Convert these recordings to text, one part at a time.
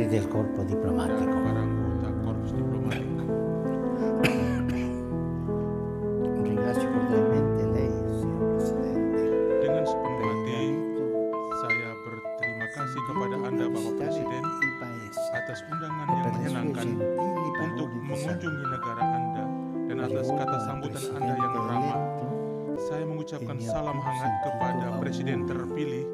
membri del corpo dan diplomatico. para anggota Korps Diplomatik. Ringrazio cordialmente lei, signor Presidente, Dengan sepenuh per hati, aver saya berterima kasih kepada Anda, Bapak Presiden, il Paese atas undangan e yang per le sue menyenangkan gentili untuk parole di mengunjungi saluto. negara Anda dan atas Rivolgo kata al sambutan Anda Presidente yang ramah. eletto Saya mengucapkan il mio salam più hangat sentito kepada Presiden augurio terpilih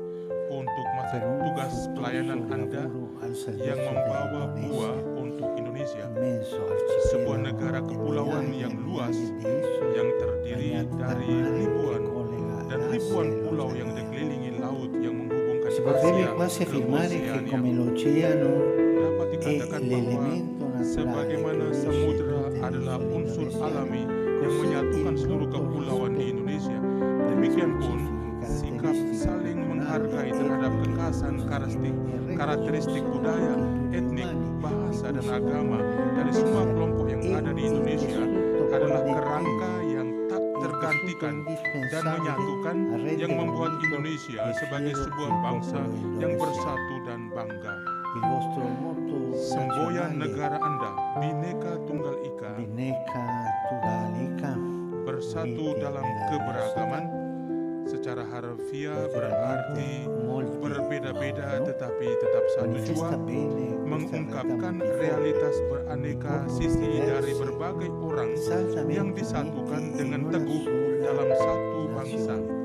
untuk masa per un tugas pelayanan fruttuoso Anda lavoro al yang servizio membawa buah dell'Indonesia, untuk Indonesia, immenso sebuah arcipelago negara e kepulauan migliaia yang e luas migliaia di isole yang terdiri bagnate dal dari mare che ribuan collega dan l'Asia ribuan e pulau yang l'Oceania. dikelilingi laut yang menghubungkan Si potrebbe Asia quasi ke affermare che Oceania. come l'oceano Dapat è dikatakan bahwa l'elemento naturale che sebagaimana unisce samudra tutte le adalah isole unsur indonesiane, alami yang così menyatukan il seluruh mutuo kepulauan di rispetto Indonesia, per le demikian pun specifiche sikap caratteristiche saling menghargai culturali, terhadap etniche, kekhasan linguistiche e karakteristik religiose budaya, delle culture etnik, umane bahasa, di dan cui si agama compone dari semua l'Indonesia kelompok yang e ada di il Indonesia tessuto adalah connettivo, kerangka yang tak il tessuto tergantikan dan indispensabile menyatukan a yang rendere membuat unito Indonesia e sebagai fiero sebuah il bangsa popolo yang indonesiano. bersatu dan bangga. Il vostro motto Semboyan nazionale negara Anda, Bhinneka Tunggal Ika, Bhinneka Tunggal Ika, bersatu uniti dalam nella keberagaman, diversità, secara harfiah naturalmente berarti molti berbeda-beda amano, tetapi tetap satu jua, manifesta bene questa mengungkapkan realtà multiforme. realitas beraneka sisi dari diversi, berbagai orang yang saldamente disatukan uniti dengan in una teguh sola dalam satu bangsa. nazione.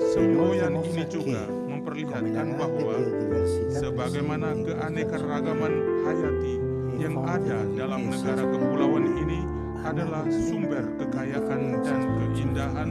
Semboyan Inoltre ini mostra juga che, come la memperlihatkan grande bahwa biodiversità sebagaimana presente in questa keanekaragaman nazione hayati è yang fonte ada di dalam ricchezza negara splendida, kepulauan ini adalah analogamente sumber le kekayaan differenze dan specifiche keindahan.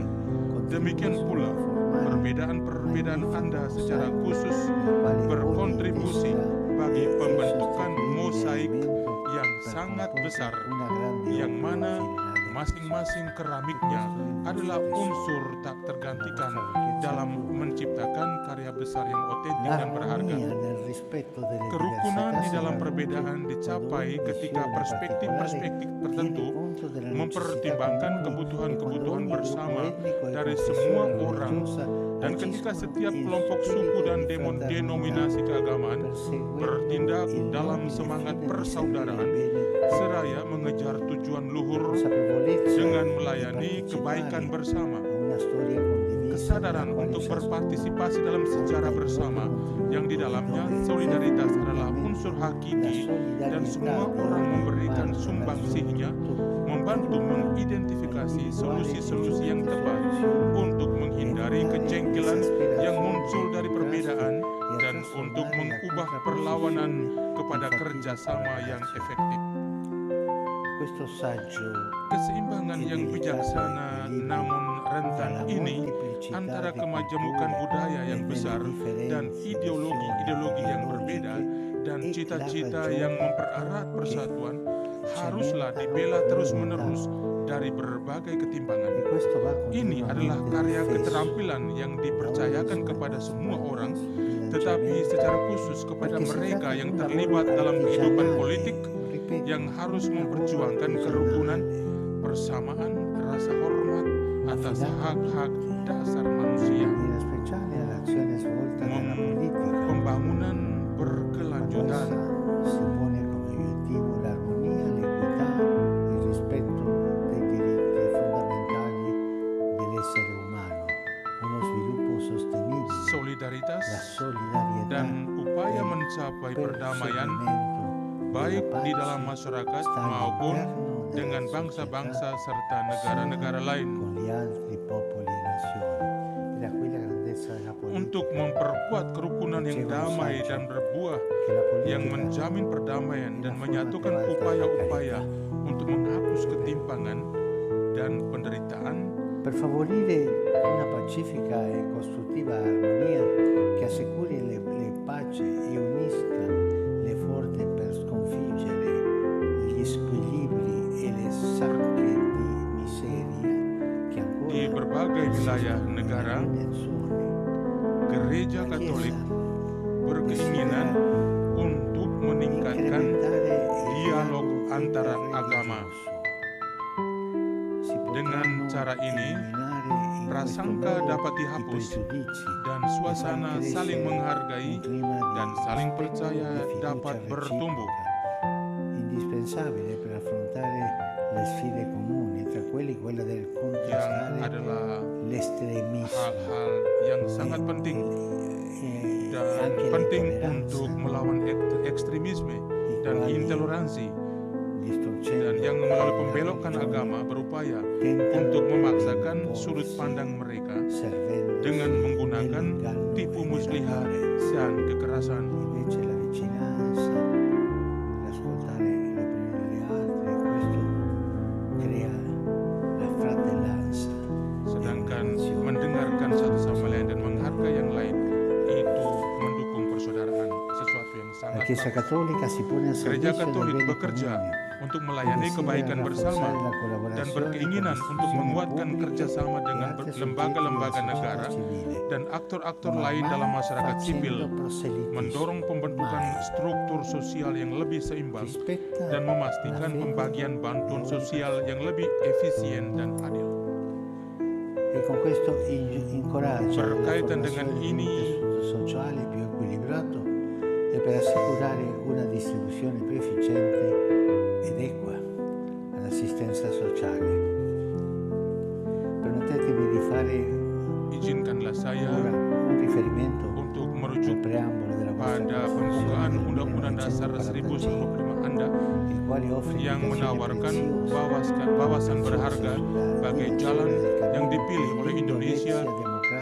Demikian contribuiscono pula a formare perbedaan-perbedaan magnifico Anda secara mosaico khusus nel quale ogni berkontribusi testa bagi è pembentukan sostituibile mosaik elemento yang per sangat comporre besar, una grande yang opera mana originaria. masing-masing keramiknya adalah unsur tak tergantikan dalam menciptakan karya besar yang otentik dan berharga. L'armonia nel rispetto delle Kerukunan diversità di si dalam raggiunge perbedaan dicapai quando ketika ogni visione perspektif-perspektif particolare tertentu tiene conto della necessità mempertimbangkan comuni e kebutuhan-kebutuhan quando ogni bersama gruppo etnico e dari confessione semua orang, religiosa dan ketika agiscono setiap in kelompok suku spirito dan di fraternità, denominasi keagamaan perseguendo bertindak il dalam nobile semangat fine di persaudaraan servire il bene seraya mengejar tujuan luhur consapevolezza dengan di melayani partecipare kebaikan bersama. a una storia condivisa Kesadaran nella quale untuk ciascuno berpartisipasi dalam sejarah bersama yang di dalamnya solidaritas adalah unsur hakiki dan semua orang memberikan sumbangsihnya membantu mengidentifikasi solusi-solusi yang tepat untuk menghindari kejengkelan yang muncul dari perbedaan dan untuk mengubah perlawanan kepada kerjasama yang efektif. Questo saggio Keseimbangan yang bijaksana namun rentan ini antara kemajemukan budaya yang besar dan ideologi-ideologi yang berbeda dan cita-cita yang mempererat persatuan haruslah dibela terus-menerus dari berbagai ketimpangan. Ini adalah karya keterampilan yang dipercayakan kepada semua orang, tetapi secara khusus kepada mereka yang terlibat dalam kehidupan politik yang harus memperjuangkan kerukunan, persamaan, rasa hormat atas hak-hak dasar manusia, pembangunan berkelanjutan, si pone come obiettivo l'armonia, l'equità, il rispetto dei diritti fondamentali dell'essere umano, uno sviluppo sostenibile, solidaritas, la solidarietà, dan upaya mencapai perdamaian baik di dalam masyarakat maupun dengan bangsa-bangsa serta negara-negara lain. con gli altri popoli e nazioni. Era qui la grandezza della politica. Untuk memperkuat kerukunan yang damai dan berbuah che la politica yang menjamin perdamaian dan menyatukan upaya-upaya untuk menghapus ketimpangan dan penderitaan per favorire una pacifica e costruttiva armonia che assicuri le pace e unisca le forze per sconfiggere gli squilibri e le sacche di miseria che ancora di berbagai wilayah negara. Gereja Katolik berkeinginan untuk meningkatkan dialog antara agama. Dengan cara ini, prasangka dapat dihapus, dan suasana saling menghargai dan saling percaya dapat bertumbuh. Indispensabile per affrontare le sfide comuni, tra quella del Yang contrastare adalah l'estremismo hal-hal yang sangat penting dan anche penting l'intolleranza, untuk melawan ekstremisme dan intoleransi, dan distorcendo yang melalui pembelokan agama berupaya untuk memaksakan sudut pandang mereka servendo dengan menggunakan tipu muslihat dan kekerasan. invece la vicinanza, l'ascoltare l'opinione degli altri, questo crea la fratellanza. Sedangkan mendengarkan satu sama lain dan menghargai yang lain itu mendukung persaudaraan, sesuatu yang La sangat Chiesa bagus. Cattolica si pone a Gereja servizio del Katolik bene bekerja comune, untuk melayani kebaikan bersama dan berkeinginan untuk menguatkan kerjasama dengan lembaga-lembaga negara dan aktor-aktor lain dalam masyarakat sipil, mendorong pembentukan struktur sosial yang lebih seimbang dan memastikan pembagian bantuan sosial yang lebih efisien dan adil. E con questo incoraggia la Berkaitan dengan formazione di un ini, tessuto sociale più equilibrato e per assicurare una distribuzione più efficiente ed equa all'assistenza sociale. Permettetemi di fare izinkanlah saya ora un riferimento untuk al merujuk preambolo della vostra pada Costituzione pembukaan del Undang-Undang Dasar 1945, 1945 Anda il quale offre yang indicazioni menawarkan preziose wawasan berharga bagai jalan yang dipilih oleh Indonesia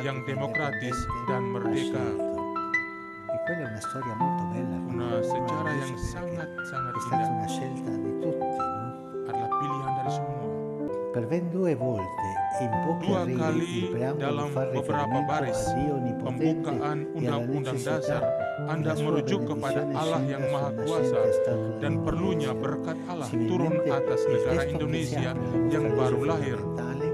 yang demokratis dan merdeka. E quella è una storia molto bella. Una sejarah yang sangat-sangat È stata indah, una scelta di tutti, no? adalah pilihan dari semua. Per ben 2 volte in pochi Dua righe kali il preambolo dalam fa beberapa riferimento baris a Dio Onnipotente pembukaan e alla Undang-Undang necessità Dasar, Anda che la sua merujuk kepada benedizione Allah scenda yang sul Maha nascente Kuasa Stato di dan perlunya Indonesia. berkat Allah turun Similmente, atas il negara testo che si Indonesia apre alla yang nostra baru legge lahir. fondamentale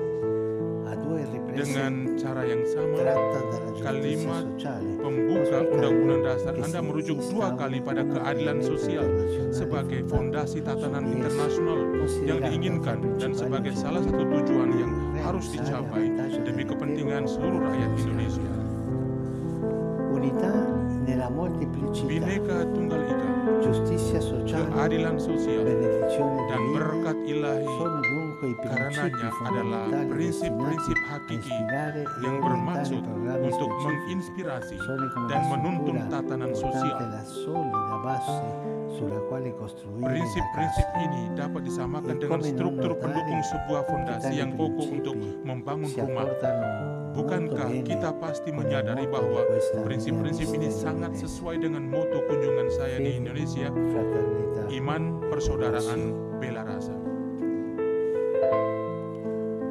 ha 2 riprese Dengan cara yang sama, tratta dalla giustizia kalimat sociale, pembuka Undang-Undang Dasar che Anda si merujuk 2 instauri kali pada un keadilan ordinamento sosial internazionale sebagai fondato fondasi tatanan su di esso, internasional yang considerando diinginkan tra i dan principali sebagai salah obiettivi satu tujuan yang realizzare harus a dicapai vantaggio demi dell'intero kepentingan seluruh rakyat popolo Indonesia. Unità nella molteplicità, Bhinneka Tunggal Ika, giustizia sociale, keadilan sosial benedizione dan divina berkat ilahi sono dunque i principi karenanya adalah fondamentali prinsip-prinsip destinati a hakiki ispirare e yang orientare bermaksud programmi untuk specifici. menginspirasi Sono come dan la menuntun struttura tatanan portante sosial. la solida base sulla quale costruire Prinsip-prinsip la casa. ini dapat disamakan E dengan come non struktur notare pendukung sebuah che fondasi tali yang kokoh principi untuk membangun si rumah. accordano molto Bukankah bene kita pasti con il menyadari motto bahwa di questa mia prinsip-prinsip ini visita in sangat Indonesia? sesuai dengan moto kunjungan saya di Fede, Indonesia, fraternità, iman, persaudaraan, bela rasa.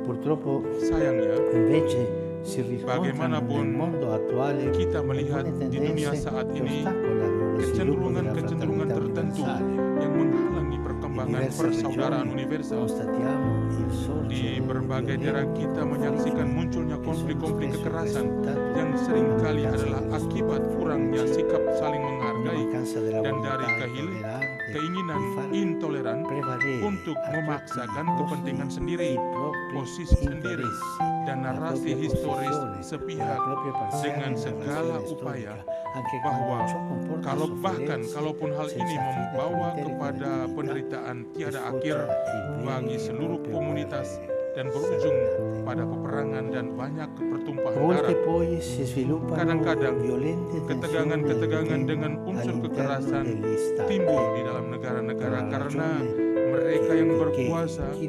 Purtroppo Sayangnya, invece si riscontrano bagaimanapun nel mondo attuale kita melihat alcune di dunia tendenze saat che ini ostacolano lo sviluppo della kecenderungan fraternità tertentu universale. yang menghalangi In perkembangan diverse persaudaraan regioni universal. constatiamo il sorgere Di berbagai di daerah violenti kita conflitti menyaksikan munculnya che sono konflik-konflik spesso il kekerasan risultato yang della seringkali mancanza adalah del akibat rispetto kurangnya reciproco, sikap saling una menghargai mancanza della dan volontà dari tollerante keinginan di far intoleran prevalere untuk a tutti memaksakan i costi kepentingan sendiri, i propri posisi sendiri, interessi, dan la narasi propria historis posizione, la sepihak propria parziale dengan narrazione segala storica, upaya anche bahwa quando ciò comporta kalau bahkan sofferenze kalaupun hal ini senza fine membawa per l'intera kepada collettività, penderitaan tiada sfocia akhir in vere bagi e seluruh proprie komunitas guerre dan berujung sterminate. pada peperangan dan banyak A pertumpahan volte darah. poi si sviluppano Kadang-kadang violente ketegangan-ketegangan tensioni dengan unsur all'interno kekerasan degli stati. timbul di dalam negara-negara Per la karena ragione mereka yang che berkuasa chi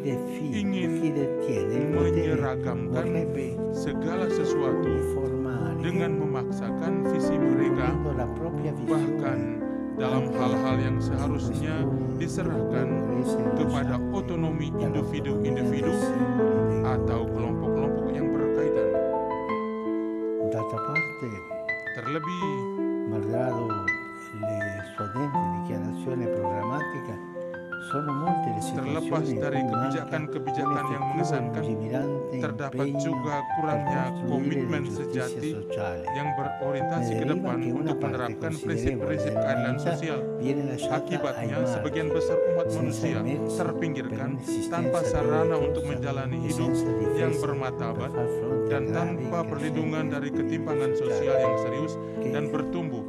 ingin detiene il potere menyeragamkan vorrebbe segala sesuatu uniformare dengan memaksakan visi mereka, imponendo la propria bahkan visione dalam anche hal-hal yang su seharusnya questioni diserahkan che dovrebbero essere kepada lasciate otonomi dall'autonomia individu-individu dei singoli dei atau kelompok-kelompok yang berkaitan. D'altra parte, Terlebih, malgrado le sue ardenti dichiarazioni programmatiche Terlepas dari kebijakan-kebijakan yang mengesankan, terdapat juga kurangnya komitmen sejati yang berorientasi ke depan untuk menerapkan prinsip-prinsip keadilan sosial. Akibatnya, sebagian besar umat manusia terpinggirkan tanpa sarana untuk menjalani hidup yang bermartabat dan tanpa perlindungan dari ketimpangan sosial yang serius dan bertumbuh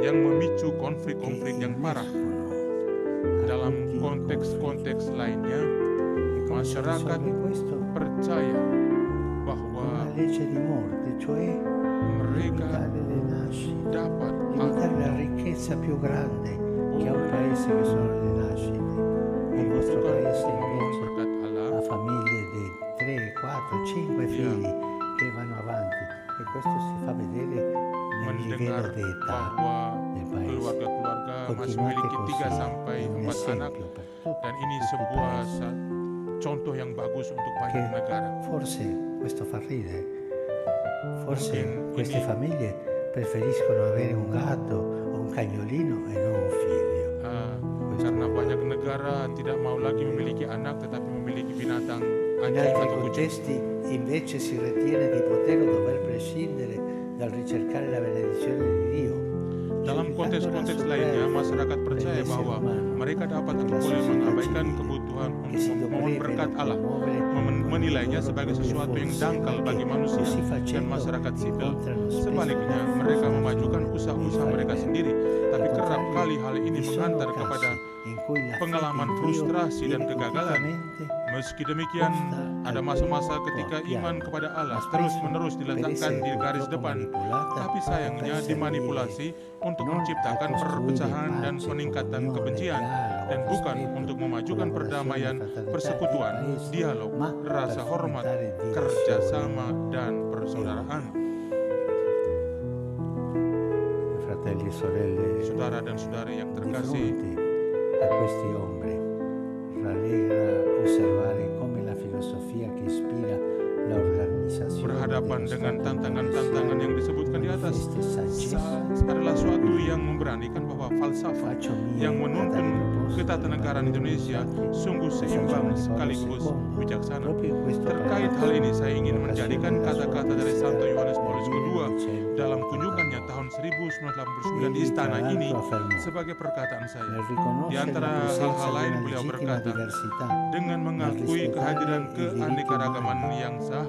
yang memicu konflik-konflik yang parah. Dalam konteks-konteks lainnya, masyarakat percaya bahwa mereka dapat membutuhkan berkat Allah famiglie di 3, 4, 5 figli che vanno avanti e questo si fa vedere nel livello di età del paese. Keluarga-keluarga masih memiliki 3 sampai 4 anak dan ini sebuah contoh yang bagus untuk banyak negara. Forse questo fa ridere. Forse queste famiglie preferiscono avere un gatto o un cagnolino e non un figlio. Karena banyak negara tidak mau lagi memiliki anak tetapi memiliki binatang In anjing altri atau kucing. contesti invece si ritiene di poter o dover prescindere dal ricercare la benedizione di Dio. Dalam konteks-konteks lainnya, masyarakat percaya bahwa mereka dapat atau boleh mengabaikan kebutuhan untuk memohon berkat Allah, menilainya sebagai sesuatu yang dangkal bagi manusia dan masyarakat sipil. Sebaliknya, mereka memajukan usaha-usaha mereka sendiri, tapi kerap kali hal ini mengantar kepada pengalaman frustrasi dan kegagalan. Meski demikian, ada masa-masa ketika iman kepada Allah terus-menerus diletakkan di garis depan, tapi sayangnya dimanipulasi untuk menciptakan perpecahan dan peningkatan kebencian, dan bukan untuk memajukan perdamaian, persekutuan, dialog, rasa hormat, kerjasama, dan persaudaraan. Saudara dan saudari yang terkasih, a questi ombre rallegra osservare come la filosofia che ispira l'organizzazione berhadapan dengan tantangan-tantangan yang disebutkan di atas adalah suatu yang memberanikan bahwa falsafah yang menuntun ketatanegaraan Indonesia sungguh seimbang sekaligus bijaksana. Terkait hal ini, saya ingin menjadikan kata-kata dari Santo Yohanes Paulus II dalam kunjungannya tahun 1989 di istana ini sebagai perkataan saya. Di antara hal-hal lain, beliau berkata, dengan mengakui kehadiran keanekaragaman yang sah,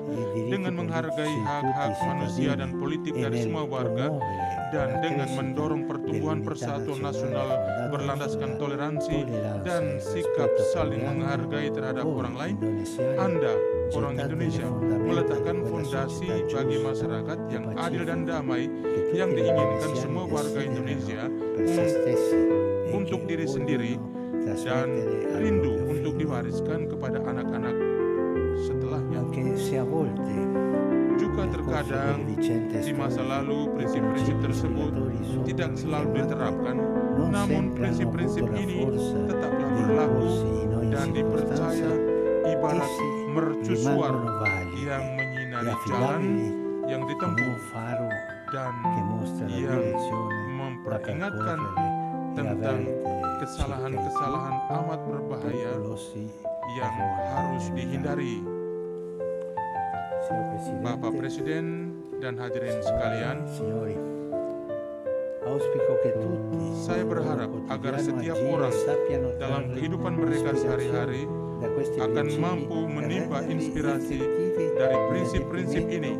dengan menghargai hak-hak manusia dan politik dari semua warga, dan dengan mendorong pertumbuhan persatuan nasional berlandaskan toleransi dan sikap saling menghargai terhadap orang lain, Anda, orang Indonesia, meletakkan fondasi bagi masyarakat yang adil dan damai yang diinginkan semua warga Indonesia untuk diri sendiri dan rindu untuk diwariskan kepada anak-anak setelahnya. Juga terkadang di masa lalu prinsip-prinsip tersebut tidak selalu diterapkan, namun prinsip-prinsip ini tetaplah berlaku dan dipercaya ibarat mercusuar yang menyinari jalan yang ditempuh dan yang memperingatkan tentang kesalahan-kesalahan amat berbahaya yang harus dihindari. Bapak Presiden dan hadirin sekalian, saya berharap agar setiap orang dalam kehidupan mereka sehari-hari akan mampu menimba inspirasi dari prinsip-prinsip ini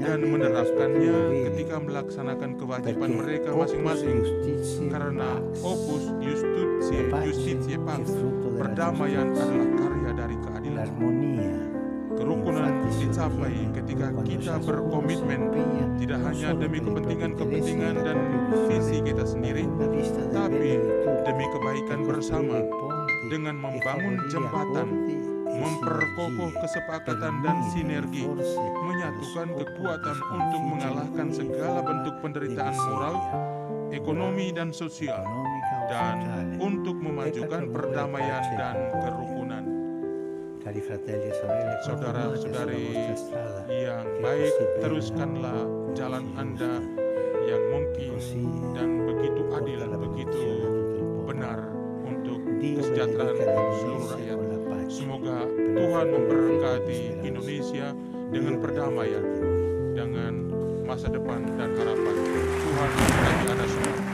dan menerapkannya ketika melaksanakan kewajiban mereka masing-masing, karena opus justitiae pax, perdamaian adalah karya dari keadilan. Kerukunan dicapai ketika kita berkomitmen tidak hanya demi kepentingan-kepentingan dan visi kita sendiri, tapi demi kebaikan bersama, dengan membangun jembatan, memperkokoh kesepakatan dan sinergi, menyatukan kekuatan untuk mengalahkan segala bentuk penderitaan moral, ekonomi, dan sosial, dan untuk memajukan perdamaian dan kerukunan. Saudara-saudari yang baik, teruskanlah jalan Anda yang mungkin dan begitu adil, begitu benar untuk kesejahteraan seluruh rakyat. Semoga Tuhan memberkati Indonesia dengan perdamaian, dengan masa depan dan harapan. Tuhan memberkati Anda semua.